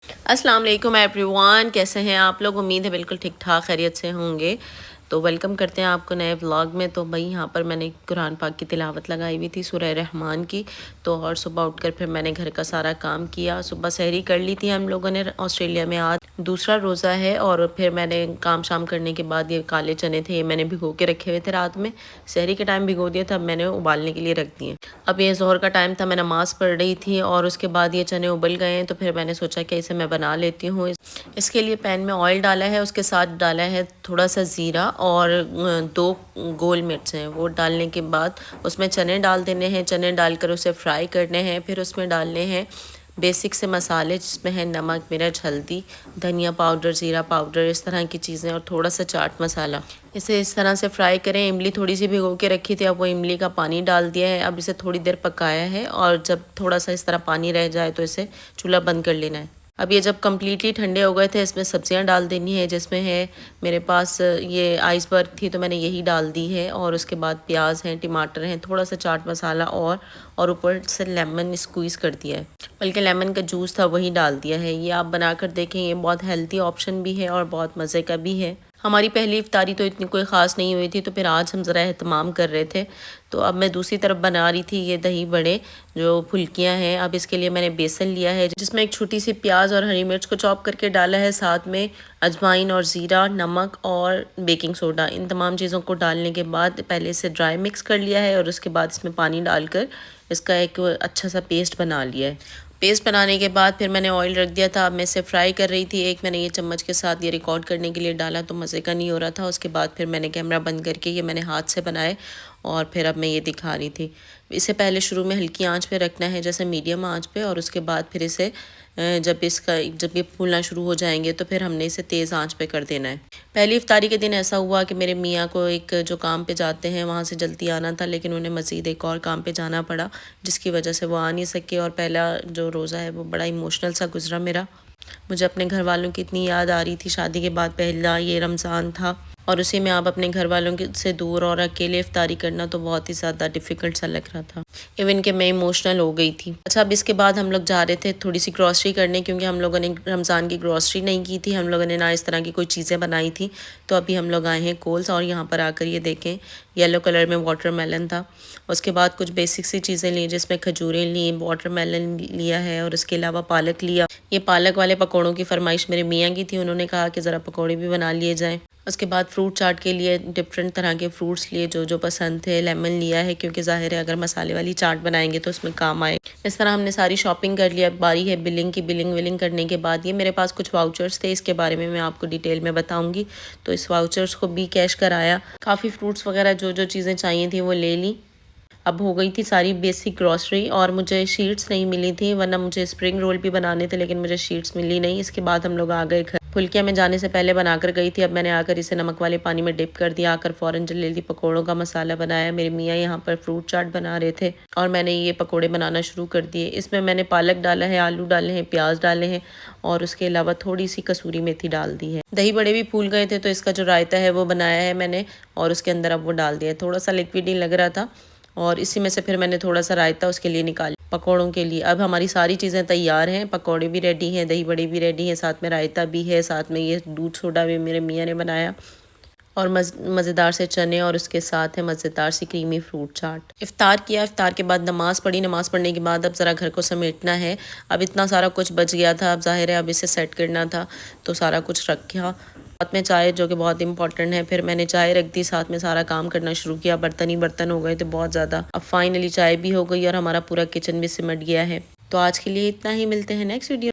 अस्सलाम वालेकुम एवरीवन, कैसे हैं आप लोग। उम्मीद है बिल्कुल ठीक ठाक खैरियत से होंगे। तो वेलकम करते हैं आपको नए व्लॉग में। तो भाई यहाँ पर मैंने कुरान पाक की तिलावत लगाई हुई थी सूरह रहमान की। तो और सुबह उठकर फिर मैंने घर का सारा काम किया। सुबह सहरी कर ली थी हम लोगों ने। ऑस्ट्रेलिया में आज दूसरा रोज़ा है। और फिर मैंने काम शाम करने के बाद ये काले चने थे, ये मैंने भिगो के रखे हुए थे रात में। सहरी के टाइम भिगो दिए, तब मैंने उबालने के लिए रख दिए। अब ये ज़ोहर का टाइम था, मैं नमाज़ पढ़ रही थी और उसके बाद ये चने उबल गए हैं। तो फिर मैंने सोचा कि इसे मैं बना लेती हूँ। इसके लिए पैन में ऑयल डाला है, उसके साथ डाला है थोड़ा सा ज़ीरा और 2 गोल मिर्च हैं। वो डालने के बाद उसमें चने डाल देने हैं। चने डालकर उसे फ्राई करने हैं। फिर उसमें डालने हैं बेसिक से मसाले, जिसमें है नमक, मिर्च, हल्दी, धनिया पाउडर, ज़ीरा पाउडर, इस तरह की चीज़ें, और थोड़ा सा चाट मसाला। इसे इस तरह से फ्राई करें। इमली थोड़ी सी भिगो के रखी थी, अब वो इमली का पानी डाल दिया है। अब इसे थोड़ी देर पकाया है और जब थोड़ा सा इस तरह पानी रह जाए तो इसे चूल्हा बंद कर लेना है। अब ये जब कम्प्लीटली ठंडे हो गए थे, इसमें सब्जियां डाल देनी है, जिसमें है मेरे पास ये आइसबर्ग थी तो मैंने यही डाल दी है। और उसके बाद प्याज हैं, टमाटर हैं, थोड़ा सा चाट मसाला और ऊपर से लेमन स्क्वीज़ कर दिया है, बल्कि लेमन का जूस था वही डाल दिया है। ये आप बनाकर देखें, ये बहुत हेल्थी ऑप्शन भी है और बहुत मज़े का भी है। हमारी पहली इफ्तारी तो इतनी कोई ख़ास नहीं हुई थी, तो फिर आज हम ज़रा एहतमाम कर रहे थे। तो अब मैं दूसरी तरफ बना रही थी ये दही बड़े, जो फुल्कियां हैं। अब इसके लिए मैंने बेसन लिया है, जिसमें एक छोटी सी प्याज और हरी मिर्च को चॉप करके डाला है, साथ में अजवाइन और ज़ीरा, नमक और बेकिंग सोडा। इन तमाम चीज़ों को डालने के बाद पहले इसे ड्राई मिक्स कर लिया है और उसके बाद इसमें पानी डालकर इसका एक अच्छा सा पेस्ट बना लिया है। पेस्ट बनाने के बाद फिर मैंने ऑयल रख दिया था। अब मैं इसे फ्राई कर रही थी। एक मैंने ये चम्मच के साथ ये रिकॉर्ड करने के लिए डाला तो मज़े का नहीं हो रहा था। उसके बाद फिर मैंने कैमरा बंद करके ये मैंने हाथ से बनाए और फिर अब मैं ये दिखा रही थी। इसे पहले शुरू में हल्की आंच पे रखना है, जैसे मीडियम आंच पे, और उसके बाद फिर इसे जब ये फूलना शुरू हो जाएंगे तो फिर हमने इसे तेज़ आंच पे कर देना है। पहली इफ्तारी के दिन ऐसा हुआ कि मेरे मियाँ को एक जो काम पे जाते हैं वहाँ से जल्दी आना था, लेकिन उन्हें मज़ीद एक और काम पे जाना पड़ा, जिसकी वजह से वो आ नहीं सके। और पहला जो रोज़ा है वो बड़ा इमोशनल सा गुजरा मेरा। मुझे अपने घर वालों की इतनी याद आ रही थी। शादी के बाद पहला ये रमज़ान था और उसी में आप अपने घर वालों के से दूर और अकेले इफ्तारी करना तो बहुत ही ज़्यादा डिफ़िकल्ट सा लग रहा था। इवन कि मैं इमोशनल हो गई थी। अच्छा, अब इसके बाद हम लोग जा रहे थे थोड़ी सी ग्रॉसरी करने, क्योंकि हम लोगों ने रमज़ान की ग्रॉसरी नहीं की थी। हम लोगों ने ना इस तरह की कोई चीज़ें बनाई थी। तो अभी हम लोग आए हैं कोल्स, और यहाँ पर आकर ये देखें, येलो कलर में वाटरमेलन था। उसके बाद कुछ बेसिक सी चीज़ें ली, जिसमें खजूरें ली, वाटरमेलन लिया है और उसके अलावा पालक लिया। ये पालक वाले पकौड़ों की फरमाइश मेरे मियाँ की थी, उन्होंने कहा कि ज़रा पकौड़े भी बना लिए जाएँ। उसके बाद फ्रूट चाट के लिए डिफरेंट तरह के फ्रूट्स लिए जो जो पसंद थे। लेमन लिया है, क्योंकि ज़ाहिर है अगर मसाले वाली चाट बनाएंगे तो उसमें काम आए। इस तरह हमने सारी शॉपिंग कर लिया। बारी है बिलिंग की। बिलिंग विलिंग करने के बाद ये मेरे पास कुछ वाउचर्स थे, इसके बारे में मैं आपको डिटेल में बताऊंगी। तो इस वाउचर्स को भी कैश कराया। काफ़ी फ्रूट्स वगैरह जो जो चीज़ें चाहिए थी वो ले ली। अब हो गई थी सारी बेसिक ग्रॉसरी, और मुझे शीट्स नहीं मिली थी, वरना मुझे स्प्रिंग रोल भी बनाने थे, लेकिन मुझे शीट्स मिली नहीं। इसके बाद हम लोग आ गए घर। फुल्कियाँ मैं जाने से पहले बनाकर गई थी। अब मैंने आकर इसे नमक वाले पानी में डिप कर दिया। आकर फ़ौरन जल्दी पकौड़ों का मसाला बनाया। मेरे मियाँ यहाँ पर फ्रूट चाट बना रहे थे और मैंने ये पकौड़े बनाना शुरू कर दिए। इसमें मैंने पालक डाला है, आलू डाले हैं, प्याज डाले हैं और उसके अलावा थोड़ी सी कसूरी मेथी डाल दी है। दही बड़े भी फूल गए थे, तो इसका जो रायता है वो बनाया है मैंने और उसके अंदर अब वो डाल दिया है। थोड़ा सा लिक्विड ही लग रहा था और इसी में से फिर मैंने थोड़ा सा रायता उसके लिए निकाल पकौड़ों के लिए। अब हमारी सारी चीज़ें तैयार हैं। पकौड़े भी रेडी हैं, दही बड़े भी रेडी हैं, साथ में रायता भी है, साथ में ये दूध सोडा भी मेरे मियाँ ने बनाया और मज़ेदार से चने, और उसके साथ है मज़ेदार सी क्रीमी फ्रूट चाट। इफ्तार किया। इफ्तार के बाद नमाज़ पढ़ी। नमाज़ पढ़ने के बाद अब ज़रा घर को समेटना है। अब इतना सारा कुछ बच गया था, अब ज़ाहिर है अब इसे सेट करना था, तो सारा कुछ रखा। साथ में चाय, जो कि बहुत इंपॉर्टेंट है। फिर मैंने चाय रख दी, साथ में सारा काम करना शुरू किया। बर्तन ही बर्तन हो गए थे बहुत ज़्यादा। अब फाइनली चाय भी हो गई और हमारा पूरा किचन भी सिमट गया है। तो आज के लिए इतना ही। मिलते हैं नेक्स्ट वीडियो।